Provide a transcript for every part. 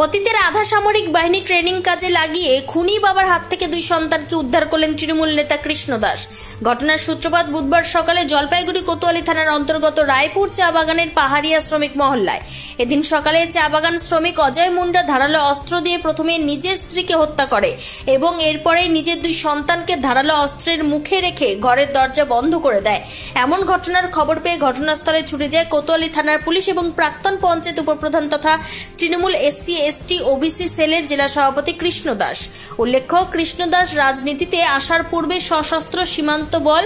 অতীতের আধা সামরিক বাহিনী ট্রেনিং কাজে লাগিয়ে খুনি বাবার হাত থেকে 2 সন্তানকে উদ্ধার করলেন তৃণমূল নেতা কৃষ্ণ দাস। ঘটনার সূত্রপাত বুধবার সকালে জলপাইগুড়ি কোতোয়ালি থানার অন্তর্গত রায়পুর চা বাগানের পাহাড়িয়া শ্রমিক মহল্লায়। এদিন সকালে চা বাগান শ্রমিক অজয় মুন্ডা ধারালো অস্ত্র দিয়ে প্রথমে নিজের স্ত্রীকে হত্যা করে এবং এরপরে নিজের 2 সন্তানকে ধারালো অস্ত্রের মুখে রেখে ঘরের দরজা বন্ধ করে দেয়। এমন ঘটনার খবর পেয়ে ঘটনাস্থলে ছুটে যায় কোতোয়ালি থানার পুলিশ এবং প্রাক্তন পঞ্চায়েত উপপ্রধান তথা তৃণমূল SC/ST OBC সেলের জেলা সভাপতি কৃষ্ণ দাস। উল্লেখ্য, কৃষ্ণ দাস রাজনীতিতে আসার পূর্বে সশস্ত্র সীমান্ত বল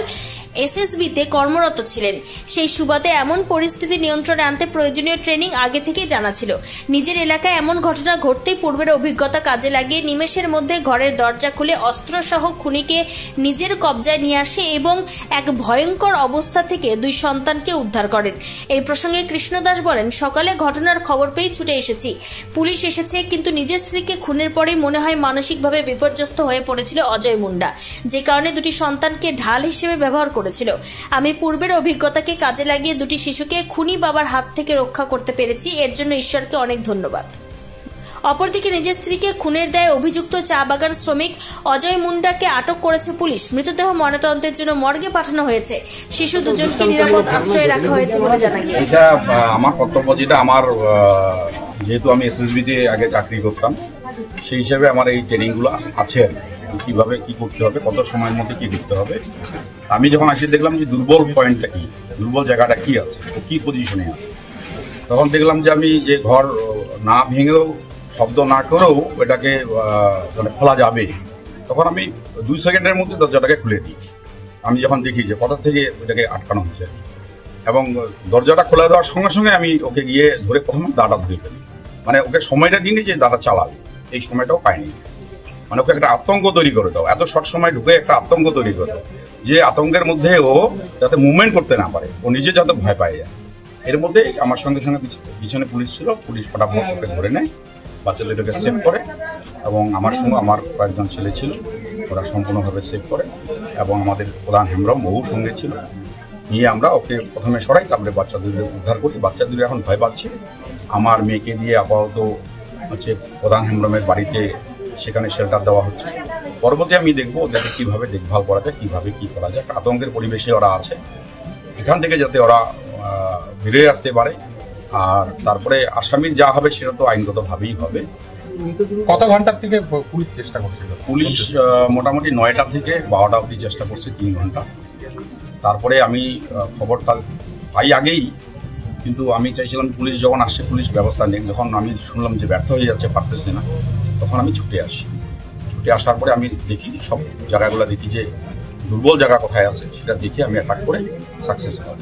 SSB-তে কর্মরত ছিলেন। সেই সুবাদে এমন পরিস্থিতি নিয়ন্ত্রণে আনতে প্রয়োজনীয় ট্রেনিং আগে থেকেই জানা ছিল। নিজের এলাকায় এমন ঘটনা ঘটতেই পূর্বের অভিজ্ঞতা কাজে লাগিয়ে নিমেষের মধ্যে ঘরের দরজা খুলে অস্ত্রসহ খুনিকে নিজের কবজায় নিয়ে আসে এবং এক ভয়ঙ্কর অবস্থা থেকে 2 সন্তানকে উদ্ধার করেন। এই প্রসঙ্গে কৃষ্ণ দাস বলেন, সকালে ঘটনার খবর পেয়ে ছুটে এসেছি, পুলিশ এসেছে, কিন্তু নিজের স্ত্রীকে খুনের পরেই মনে হয় মানসিকভাবে বিপর্যস্ত হয়ে পড়েছিল অজয় মুন্ডা, যে কারণে 2টি সন্তানকে ঢাল হিসেবে ব্যবহার করেছিল। আমি পূর্বের অভিজ্ঞতাকে কাজে লাগিয়ে 2টি শিশুকে খুনি বাবার হাত থেকে রক্ষা করতে পেরেছি, এর জন্য ঈশ্বরকে অনেক ধন্যবাদ। অপরদিকে নিজের স্ত্রীকে খুনের দায়ে অভিযুক্ত চা বাগান শ্রমিক অজয় মুন্ডাকে আটক করেছে পুলিশ। মৃতদেহ ময়নাতদন্তের জন্য মর্গে পাঠানো হয়েছে। শিশু 2জনকে নিরাপদ আশ্রয়ে রাখা হয়েছে বলে জানা গিয়েছে। আমার কর্তব্য, যেটা আমার, যেহেতু আমি SSB-তে আগে চাকরি করতাম, সেই হিসাবে আমার এই ট্রেনিংগুলো আছে, কিভাবে কি করতে হবে, কত সময়ের মধ্যে কি করতে হবে। আমি যখন আসি দেখলাম যে দুর্বল পয়েন্টটা কি, দুর্বল জায়গাটা কি আছে, কি পজিশনে আছে। তখন দেখলাম যে আমি যে ঘর না ভেঙেও শব্দ না করেও এটাকে মানে খোলা যাবে, তখন আমি 2 সেকেন্ডের মধ্যে দরজাটাকে খুলে দিই। আমি যখন দেখি যে কোথা থেকে ওটাকে আটকানো হয়েছে, এবং দরজাটা খুলে দেওয়ার সঙ্গে সঙ্গে আমি ওকে গিয়ে ধরে প্রথমে দাঁড়া ধরে ফেলি। মানে ওকে সময়টা দিইনি যে দাঁড়া চালাবে, এই সময়টাও পাইনি। মানে ওকে একটা আতঙ্ক তৈরি করে দাও, এত শর্ট সময় ঢুকে একটা আতঙ্ক তৈরি করে দাও, যে আতঙ্কের মধ্যে ও যাতে মুভমেন্ট করতে না পারে, ও নিজে যাতে ভয় পায় যায়। এর মধ্যে আমার সঙ্গে সঙ্গে পিছনে পুলিশ ছিল, পুলিশ ফটাফট ওকে ধরে নেয়, বাচ্চা দুটোকে সেভ করে, এবং আমার সঙ্গে আমার কয়েকজন ছেলে ছিল, ওরা সম্পূর্ণভাবে সেভ করে, এবং আমাদের প্রধান হেমব্রম বহু সঙ্গে ছিল। নিয়ে আমরা ওকে প্রথমে সরাই, তারপরে বাচ্চা দুটো উদ্ধার করি। বাচ্চা দুটো এখন ভয় পাচ্ছে। আমার মেয়েকে দিয়ে আপাতত হচ্ছে প্রধান হেমব্রমের বাড়িতে, সেখানে শেল্টার দেওয়া হচ্ছে। পরবর্তী আমি দেখবো ওদেরকে কীভাবে দেখভাল করা যায়, কীভাবে কী করা যায়। আতঙ্কের পরিবেশে ওরা আছে, এখান থেকে যাতে ওরা বেরিয়ে আসতে পারে। আর তারপরে আসামির যা হবে সেটা তো আইনগতভাবেই হবে। কত ঘন্টার থেকে পুলিশ চেষ্টা করছিল? পুলিশ মোটামুটি 9টা থেকে 12টা অবধি চেষ্টা করছে, 3 ঘন্টা। তারপরে আমি খবরটা পাই আগেই, কিন্তু আমি চাইছিলাম পুলিশ যখন আসছে পুলিশ ব্যবস্থা নেই। যখন আমি শুনলাম যে ব্যর্থ হয়ে যাচ্ছে, পারতেছে না, তখন আমি ছুটে আসি। ছুটে আসার পরে আমি দেখি সব জায়গাগুলো, দেখি যে দুর্বল জায়গা কোথায় আছে, সেটা দেখে আমি অ্যাটাক করে সাকসেস হই।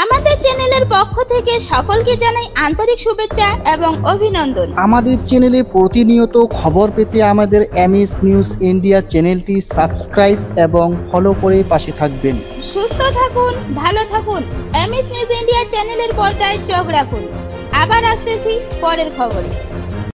আমাদের চ্যানেলের পক্ষ থেকে সকলকে জানাই আন্তরিক শুভেচ্ছা এবং অভিনন্দন। আমাদের চ্যানেলে প্রতিনিয়ত খবর পেতে আমাদের MS নিউজ ইন্ডিয়া চ্যানেলটি সাবস্ক্রাইব এবং ফলো করে পাশে থাকবেন। সুস্থ থাকুন, ভালো থাকুন। MS নিউজ ইন্ডিয়া চ্যানেলের পর্দায় চোখ রাখুন। আবার আসতেছি পরের খবরে।